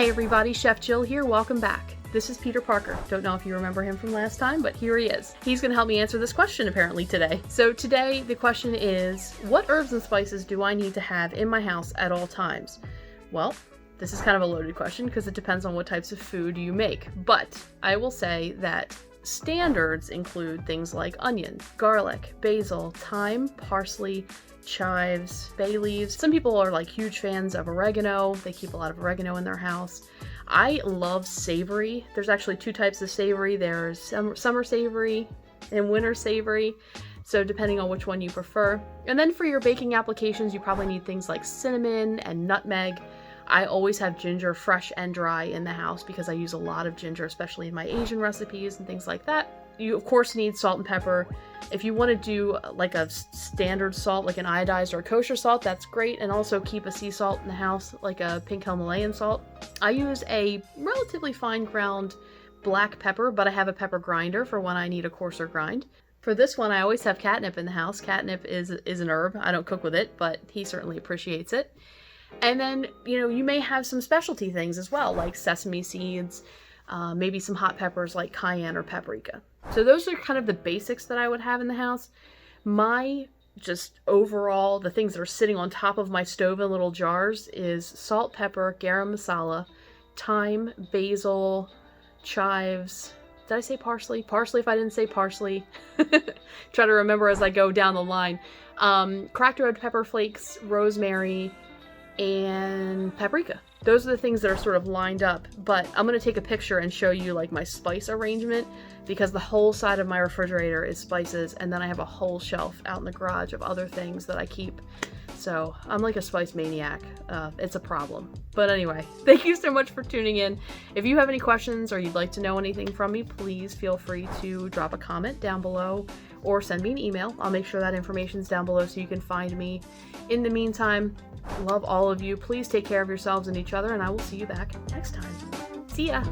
Hey everybody, Chef Jill here, welcome back. This is Peter Parker. Don't know if you remember him from last time, but here he is. He's gonna help me answer this question apparently today. So today the question is, what herbs and spices do I need to have in my house at all times? Well, this is kind of a loaded question because it depends on what types of food you make, but I will say that standards include things like onion, garlic, basil, thyme, parsley, chives, bay leaves. Some people are like huge fans of oregano. They keep a lot of oregano in their house. I love savory. There's actually two types of savory. There's summer savory and winter savory. So depending on which one you prefer. And then for your baking applications, you probably need things like cinnamon and nutmeg. I always have ginger, fresh and dry, in the house because I use a lot of ginger, especially in my Asian recipes and things like that. You of course need salt and pepper. If you want to do like a standard salt, like an iodized or a kosher salt, that's great. And also keep a sea salt in the house, like a pink Himalayan salt. I use a relatively fine ground black pepper, but I have a pepper grinder for when I need a coarser grind. For this one, I always have catnip in the house. Catnip is an herb. I don't cook with it, but he certainly appreciates it. And then, you may have some specialty things as well, like sesame seeds, maybe some hot peppers like cayenne or paprika. So those are kind of the basics that I would have in the house. My just overall, the things that are sitting on top of my stove in little jars is salt, pepper, garam masala, thyme, basil, chives. Did I say parsley? Parsley if I didn't say parsley. Try to remember as I go down the line. Cracked red pepper flakes, rosemary, and paprika. Those are the things that are sort of lined up, but I'm going to take a picture and show you like my spice arrangement because the whole side of my refrigerator is spices, and then I have a whole shelf out in the garage of other things that I keep. So I'm like a spice maniac. It's a problem. But anyway, thank you so much for tuning in. If you have any questions or you'd like to know anything from me, please feel free to drop a comment down below or send me an email. I'll make sure that information's down below so you can find me. In the meantime, love all of you. Please take care of yourselves and each other, and I will see you back next time. See ya!